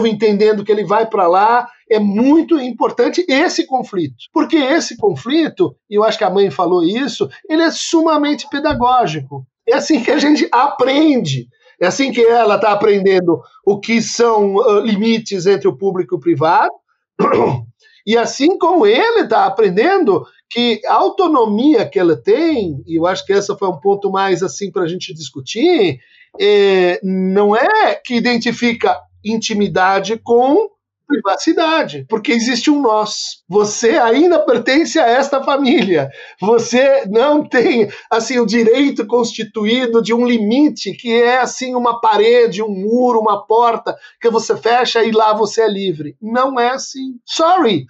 entendendo que ele vai para lá, é muito importante esse conflito. Porque esse conflito, e eu acho que a mãe falou isso, ele é sumamente pedagógico. É assim que a gente aprende. É assim que ela está aprendendo o que são limites entre o público e o privado, e assim como ele está aprendendo que a autonomia que ela tem, e eu acho que esse foi um ponto mais assim para a gente discutir, não é que identifica intimidade com privacidade, porque existe um nós. Você ainda pertence a esta família. Você não tem assim o direito constituído de um limite que é assim uma parede, um muro, uma porta que você fecha e lá você é livre. Não é assim. Sorry.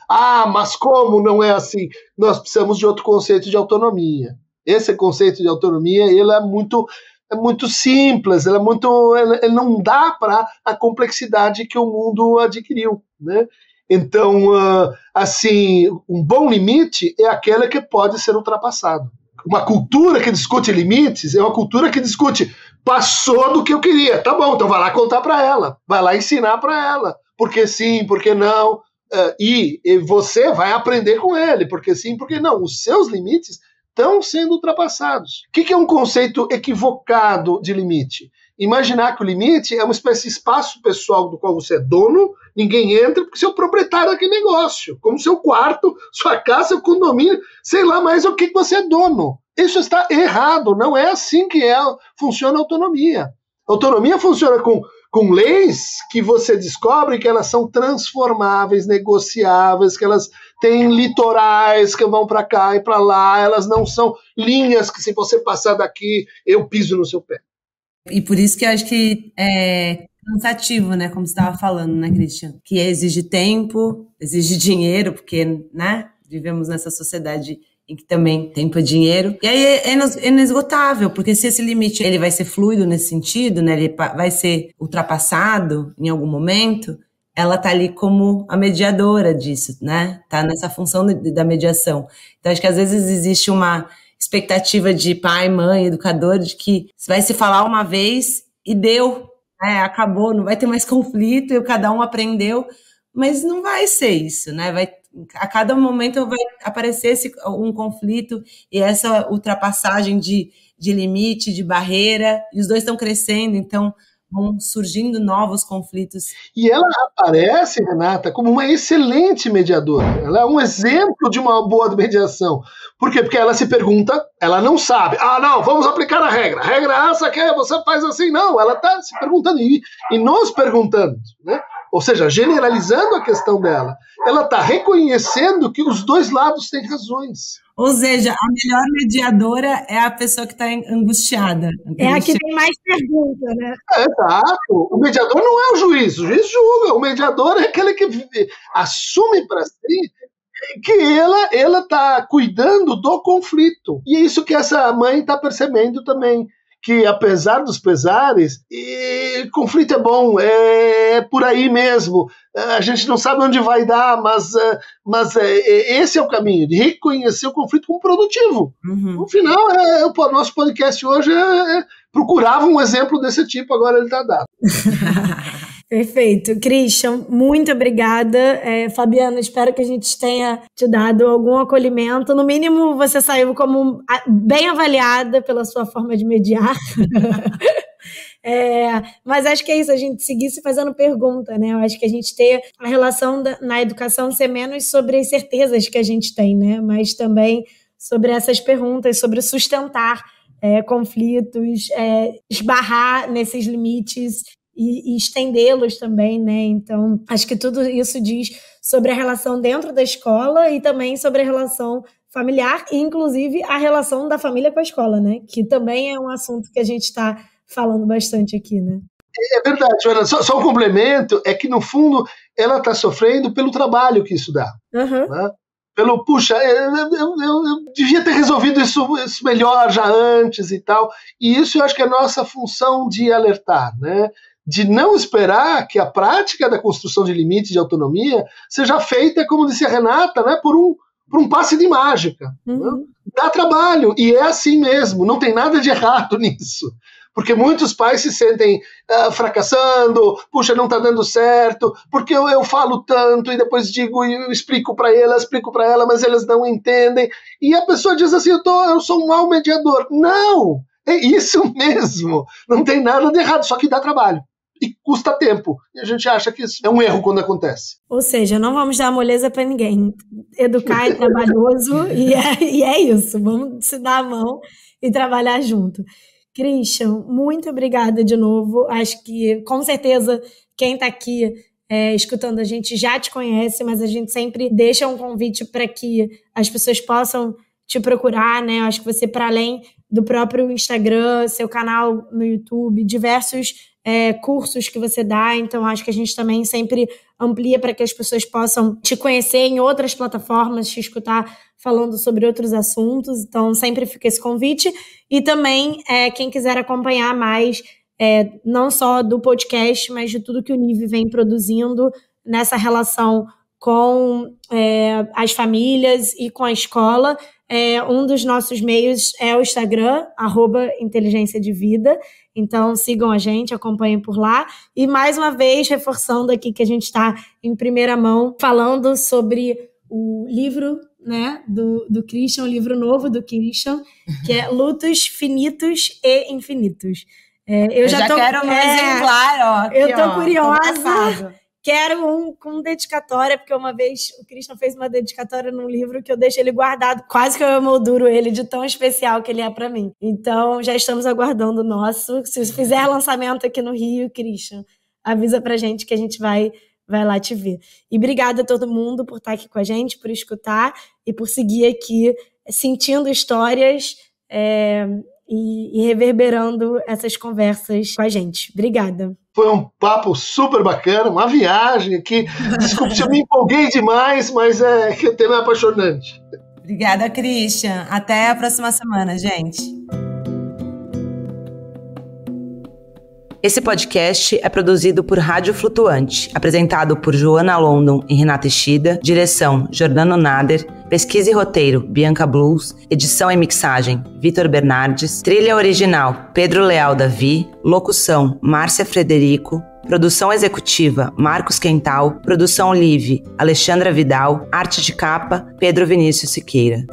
Mas como não é assim? Nós precisamos de outro conceito de autonomia. Esse conceito de autonomia, ele é muito simples, ele não dá para a complexidade que o mundo adquiriu, né? Então, assim, um bom limite é aquele que pode ser ultrapassado. Uma cultura que discute limites é uma cultura que discute, passou do que eu queria, tá bom, então vai lá contar para ela, vai lá ensinar para ela, porque sim, porque não. e você vai aprender com ele, porque sim, porque não, os seus limites estão sendo ultrapassados. O que é um conceito equivocado de limite? Imaginar que o limite é uma espécie de espaço pessoal do qual você é dono, ninguém entra, porque você é o proprietário daquele negócio, como seu quarto, sua casa, seu condomínio, sei lá mais o que você é dono. Isso está errado, não é assim que funciona a autonomia. A autonomia funciona com leis que você descobre que elas são transformáveis, negociáveis, que elas têm litorais que vão para cá e para lá, elas não são linhas que se você passar daqui, eu piso no seu pé. E por isso que eu acho que é cansativo, né, como você estava falando, né, Christian? Que exige tempo, exige dinheiro, porque, né, vivemos nessa sociedade em que também tempo é dinheiro. E aí é inesgotável, porque se esse limite ele vai ser fluido nesse sentido, né, ele vai ser ultrapassado em algum momento, ela tá ali como a mediadora disso, né? Tá nessa função da mediação. Então acho que às vezes existe uma expectativa de pai, mãe, educador, de que vai se falar uma vez e deu, né? Acabou, não vai ter mais conflito, e cada um aprendeu, mas não vai ser isso, né? A cada momento vai aparecer um conflito e essa ultrapassagem de limite, de barreira, e os dois estão crescendo, então vão surgindo novos conflitos. E ela aparece, Renata, como uma excelente mediadora. Ela é um exemplo de uma boa mediação. Por quê? Porque ela se pergunta, ela não sabe. Não, vamos aplicar a regra. A regra é essa que você faz assim. Não, ela está se perguntando e nos perguntando, né? Ou seja, generalizando a questão dela. Ela está reconhecendo que os dois lados têm razões. Ou seja, a melhor mediadora é a pessoa que está angustiada. É a que tem mais pergunta, né? Exato. O mediador não é o juiz julga. O mediador é aquele que assume para si que ela está cuidando do conflito. E é isso que essa mãe está percebendo também. Que apesar dos pesares, conflito é bom, é por aí mesmo. A gente não sabe onde vai dar, mas esse é o caminho, de reconhecer o conflito como produtivo. Uhum. No final, o nosso podcast hoje procurava um exemplo desse tipo, agora ele está dado. Perfeito. Christian, muito obrigada. Fabiana, espero que a gente tenha te dado algum acolhimento. No mínimo, você saiu como bem avaliada pela sua forma de mediar. Mas acho que é isso, a gente seguir se fazendo pergunta, né? Eu acho que a gente ter a relação na educação ser menos sobre as certezas que a gente tem, né? Mas também sobre essas perguntas, sobre sustentar conflitos, esbarrar nesses limites e estendê-los também, né? Então, acho que tudo isso diz sobre a relação dentro da escola e também sobre a relação familiar e, inclusive, a relação da família com a escola, né? Que também é um assunto que a gente está falando bastante aqui, né? É verdade, Joana. Só um complemento, é que, no fundo, ela está sofrendo pelo trabalho que isso dá. Uhum. Né? Puxa, eu devia ter resolvido isso melhor já antes e tal. E isso eu acho que é a nossa função de alertar, né? De não esperar que a prática da construção de limites de autonomia seja feita, como disse a Renata, né, por um passe de mágica. Uhum. Né? Dá trabalho, e é assim mesmo, não tem nada de errado nisso. Porque muitos pais se sentem fracassando, puxa, não está dando certo, porque eu falo tanto e depois digo e eu explico para ela, mas elas não entendem. E a pessoa diz assim, eu sou um mau mediador. Não, é isso mesmo, não tem nada de errado, só que dá trabalho. E custa tempo. E a gente acha que isso é um erro quando acontece. Ou seja, não vamos dar moleza para ninguém. Educar é trabalhoso e é isso. Vamos se dar a mão e trabalhar junto. Christian, muito obrigada de novo. Acho que, com certeza, quem está aqui escutando a gente já te conhece, mas a gente sempre deixa um convite para que as pessoas possam te procurar, né? Acho que você, para além do próprio Instagram, seu canal no YouTube, diversos cursos que você dá, então acho que a gente também sempre amplia para que as pessoas possam te conhecer em outras plataformas, te escutar falando sobre outros assuntos, então sempre fica esse convite. E também, quem quiser acompanhar mais, não só do podcast, mas de tudo que o NIV vem produzindo nessa relação com as famílias e com a escola, Um dos nossos meios é o Instagram, @inteligência de vida. Então, sigam a gente, acompanhem por lá. E, mais uma vez, reforçando aqui que a gente está em primeira mão, falando sobre o livro, né, do Christian, o livro novo do Christian, que é Lutos Finitos e Infinitos. Eu já quero um exemplar, ó. Aqui, eu tô curiosa. Quero um com dedicatória, porque uma vez o Christian fez uma dedicatória num livro que eu deixei ele guardado. Quase que eu emolduro ele de tão especial que ele é pra mim. Então, já estamos aguardando o nosso. Se fizer lançamento aqui no Rio, Christian, avisa pra gente que a gente vai lá te ver. E obrigada a todo mundo por estar aqui com a gente, por escutar e por seguir aqui sentindo histórias e reverberando essas conversas com a gente. Obrigada. Foi um papo super bacana, uma viagem aqui. Desculpe se eu me empolguei demais, mas que o tema é apaixonante. Obrigada, Christian. Até a próxima semana, gente. Esse podcast é produzido por Rádio Flutuante, apresentado por Joana London e Renata Ishida, direção Jordano Nader, pesquisa e roteiro Bianca Blues, edição e mixagem Vitor Bernardes, trilha original Pedro Leal Davi, locução Márcia Frederico, produção executiva Marcos Quental, produção Live Alexandra Vidal, arte de capa Pedro Vinícius Siqueira.